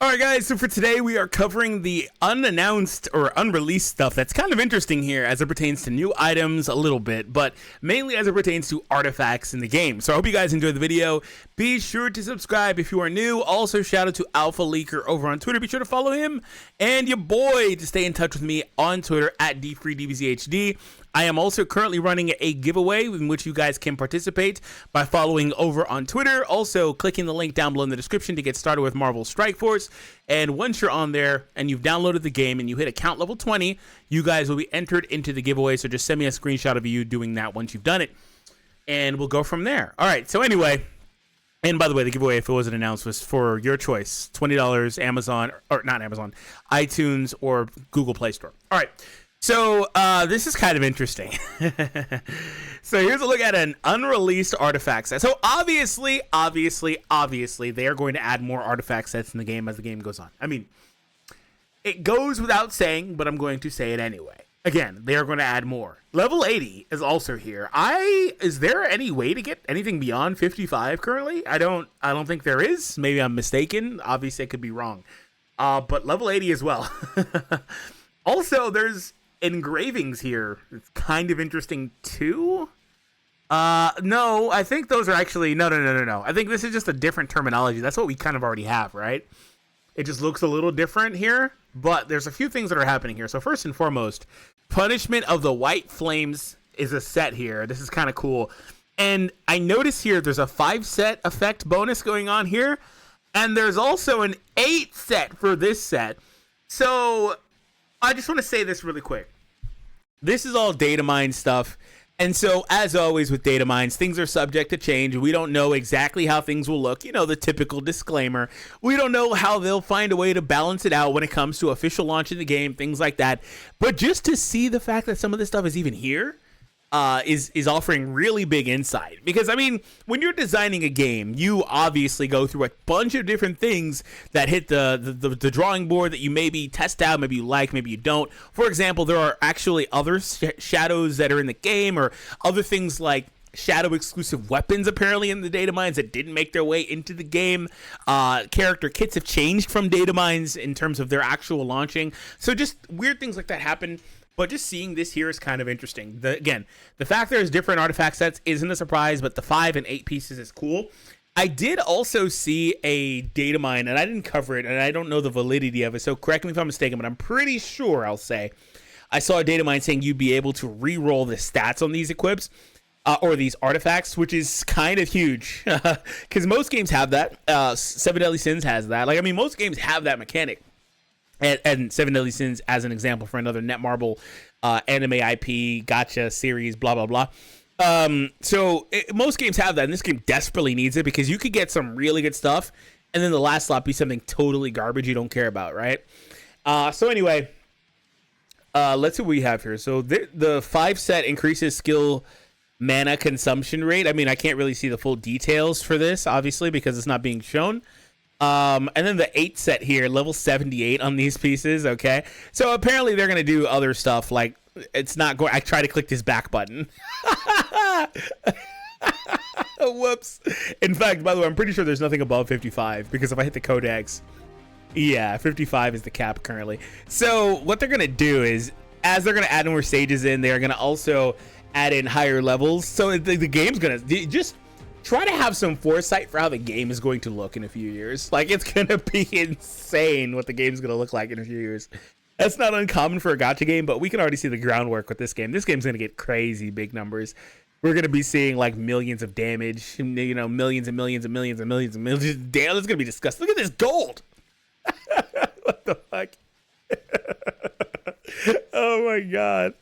All right, guys, so for today, we are covering the unannounced or unreleased stuff that's kind of interesting here as it pertains to new items a little bit, but mainly as it pertains to artifacts in the game. So I hope you guys enjoyed the video. Be sure to subscribe if you are new. Also, shout out to Alpha Leaker over on Twitter. Be sure to follow him and your boy to stay in touch with me on Twitter at DFreeDBZHD. I am also currently running a giveaway in which you guys can participate by following over on Twitter. Also, clicking the link down below in the description to get started with Marvel Strike Force. And once you're on there and you've downloaded the game and you hit account level 20, you guys will be entered into the giveaway. So just send me a screenshot of you doing that once you've done it, and we'll go from there. All right, so anyway, and by the way, the giveaway, if it wasn't announced, was for your choice. $20, Amazon, or not Amazon, iTunes or Google Play Store. All right. So this is kind of interesting. So here's a look at an unreleased artifact set. So obviously, they are going to add more artifact sets in the game as the game goes on. I mean, it goes without saying, but I'm going to say it anyway. Again, they are going to add more. Level 80 is also here. Is there any way to get anything beyond 55 currently? I don't think there is. Maybe I'm mistaken. Obviously, I could be wrong. But level 80 as well. Also, there's engravings here. It's kind of interesting too. No, I think those are actually no. I think this is just a different terminology. That's what we kind of already have, right? It just looks a little different here, but there's a few things that are happening here. So first and foremost, Punishment of the White Flames is a set here. This is kind of cool. And I notice here there's a 5-set effect bonus going on here, and there's also an 8-set for this set. So I just want to say this really quick. This is all data mine stuff. And so, as always with data mines, things are subject to change. We don't know exactly how things will look. You know, the typical disclaimer. We don't know how they'll find a way to balance it out when it comes to official launch of the game, things like that. But just to see the fact that some of this stuff is even here is offering really big insight. Because, I mean, when you're designing a game, you obviously go through a bunch of different things that hit the drawing board that you maybe test out, maybe you like, maybe you don't. For example, there are actually other shadows that are in the game, or other things like shadow exclusive weapons apparently in the data mines that didn't make their way into the game. Character kits have changed from data mines in terms of their actual launching. So just weird things like that happen. But just seeing this here is kind of interesting. Again, the fact there's different artifact sets isn't a surprise, but the 5 and 8 pieces is cool. I did also see a data mine, and I didn't cover it, and I don't know the validity of it, so correct me if I'm mistaken, but I'm pretty sure I'll say I saw a data mine saying you'd be able to re-roll the stats on these equips, or these artifacts, which is kind of huge, because most games have that. 7 Deadly Sins has that. Like, I mean, most games have that mechanic. And 7 Deadly Sins as an example for another Netmarble anime IP, gotcha series, blah, blah, blah. Most games have that, and this game desperately needs it because you could get some really good stuff, and then the last slot be something totally garbage you don't care about, right? So anyway, let's see what we have here. So the 5 set increases skill mana consumption rate. I mean, I can't really see the full details for this, obviously, because it's not being shown. And then the 8 set here, level 78 on these pieces, okay? So apparently they're going to do other stuff, like, it's not going... I try to click this back button. Whoops. In fact, by the way, I'm pretty sure there's nothing above 55, because if I hit the codex... Yeah, 55 is the cap currently. So what they're going to do is, as they're going to add more stages in, they're going to also add in higher levels. So the game's going to... just try to have some foresight for how the game is going to look in a few years. Like, it's going to be insane what the game's going to look like in a few years. That's not uncommon for a gacha game, but we can already see the groundwork with this game. This game's going to get crazy big numbers. We're going to be seeing, like, millions of damage, you know, millions and millions and millions and millions and millions. Damn, it's going to be disgusting. Look at this gold. What the fuck? Oh, my God.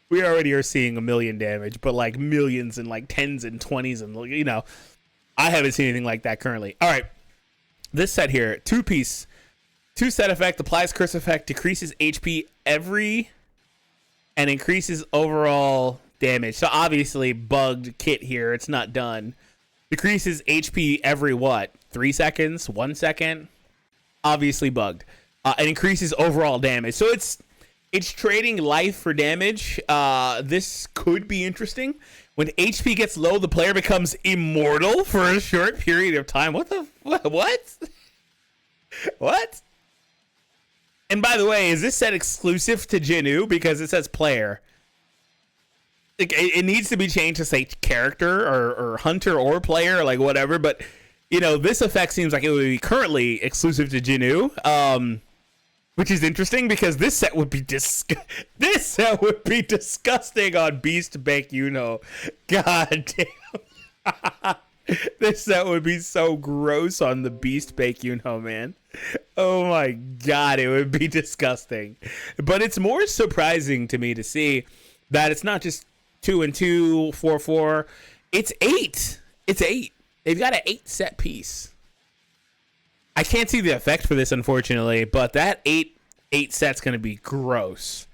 We already are seeing 1 million damage, but like millions and like 10s and 20s, and you know, I haven't seen anything like that currently. All right, this set here, 2-piece, 2-set effect, applies curse effect, decreases HP every, and increases overall damage. So obviously bugged kit here, it's not done. Decreases HP every what? 3 seconds, 1 second? Obviously bugged. And increases overall damage. So it's trading life for damage. This could be interesting. When HP gets low, the player becomes immortal for a short period of time. What? What? And by the way, is this set exclusive to Jinu? Because it says player. It needs to be changed to say character or hunter or player, like whatever. But, you know, this effect seems like it would be currently exclusive to Jinu. Which is interesting because this set would be disgusting on Beast Bank, you know. God damn. This set would be so gross on the Beast Bank, you know, man. Oh my God, it would be disgusting. But it's more surprising to me to see that it's not just 2 and 2, 4, 4. It's 8. It's 8. They've got an 8 set piece. I can't see the effect for this, unfortunately, but that 8 set's going to be gross.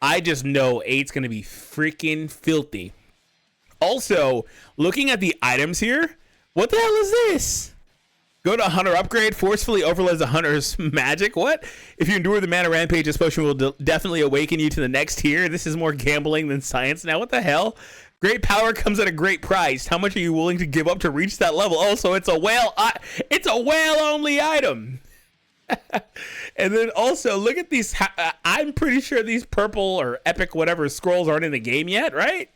I just know 8's going to be freaking filthy. Also, looking at the items here, what the hell is this? Go to Hunter Upgrade, forcefully overloads the Hunter's magic. What? If you endure the Mana Rampage, this potion will definitely awaken you to the next tier. This is more gambling than science. Now, what the hell? Great power comes at a great price. How much are you willing to give up to reach that level? Oh, so it's a whale. It's a whale-only item. And then also, look at these. I'm pretty sure these purple or epic whatever scrolls aren't in the game yet, right?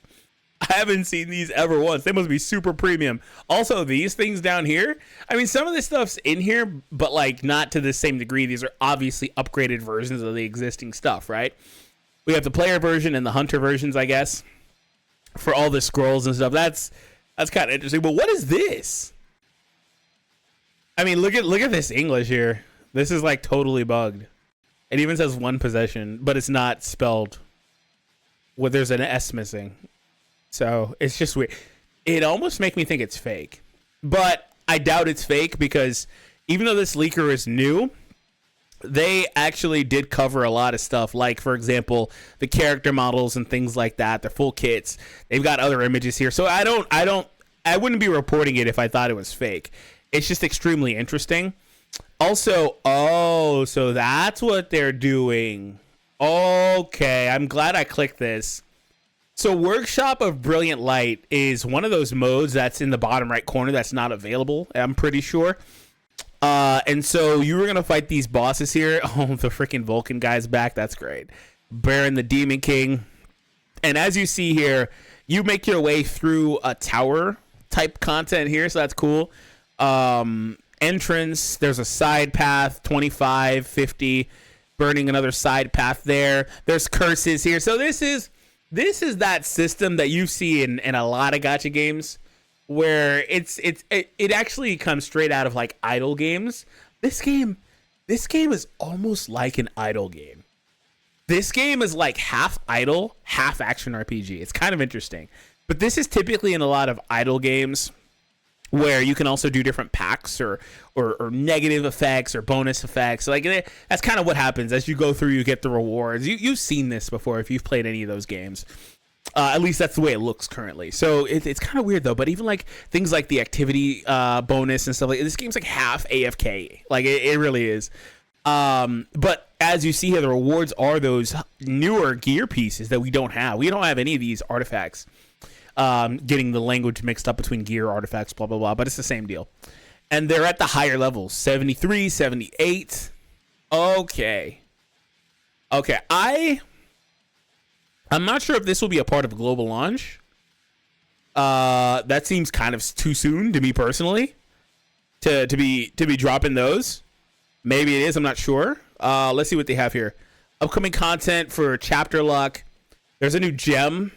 I haven't seen these ever once. They must be super premium. Also, these things down here. I mean, some of this stuff's in here, but like not to the same degree. These are obviously upgraded versions of the existing stuff, right? We have the player version and the hunter versions, I guess, for all the scrolls and stuff. That's kind of interesting. But what is this? I mean, look at this English here. This is like totally bugged. It even says 1 possession, but it's not spelled. Well, there's an S missing. So it's just weird. It almost makes me think it's fake, but I doubt it's fake because even though this leaker is new, they actually did cover a lot of stuff. Like, for example, the character models and things like that, the full kits. They've got other images here. So I wouldn't be reporting it if I thought it was fake. It's just extremely interesting. Also, oh, so that's what they're doing. Okay, I'm glad I clicked this. So Workshop of Brilliant Light is one of those modes that's in the bottom right corner that's not available, I'm pretty sure. And so you were going to fight these bosses here. Oh, the freaking Vulcan guy's back. That's great. Baron the Demon King. And as you see here, you make your way through a tower type content here, so that's cool. Entrance, there's a side path, 25, 50, burning another side path there. There's curses here. So this is that system that you see in a lot of gacha games where it actually comes straight out of like idle games. This game is almost like an idle game. This game is like half idle, half action RPG. It's kind of interesting. But this is typically in a lot of idle games where you can also do different packs or negative effects or bonus effects. Like that's kind of what happens as you go through. You get the rewards. You've seen this before if you've played any of those games. At least that's the way it looks currently. So it's kind of weird though. But even like things like the activity bonus and stuff like this game's like half AFK. Like it really is. But as you see here, the rewards are those newer gear pieces that we don't have. We don't have any of these artifacts. Getting the language mixed up between gear, artifacts, blah, blah, blah. But it's the same deal. And they're at the higher levels. 73, 78. Okay. I'm not sure if this will be a part of global launch. That seems kind of too soon to me personally. To be dropping those. Maybe it is. I'm not sure. Let's see what they have here. Upcoming content for chapter luck. There's a new gem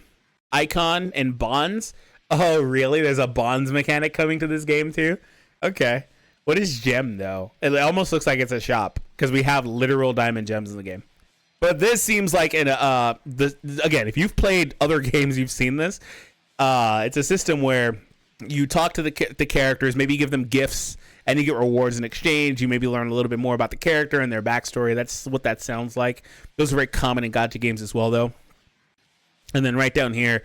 icon and bonds. Oh, really? There's a bonds mechanic coming to this game too? Okay. What is gem though? It almost looks like it's a shop because we have literal diamond gems in the game. But this seems like again, if you've played other games, you've seen this. It's a system where you talk to the characters, maybe give them gifts, and you get rewards in exchange. You maybe learn a little bit more about the character and their backstory. That's what that sounds like. Those are very common in gacha games as well, though. And then right down here,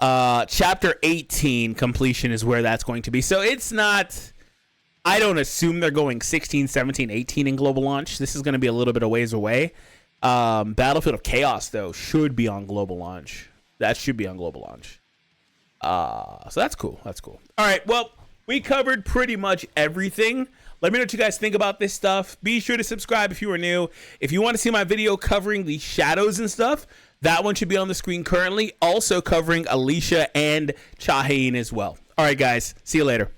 chapter 18 completion is where that's going to be. So it's not, I don't assume they're going 16, 17, 18 in global launch. This is going to be a little bit of ways away. Battlefield of Chaos, though, should be on global launch. That should be on global launch. So that's cool. That's cool. All right. Well, we covered pretty much everything. Let me know what you guys think about this stuff. Be sure to subscribe if you are new. If you want to see my video covering the shadows and stuff, that one should be on the screen currently. Also covering Alicia and Haein as well. All right, guys. See you later.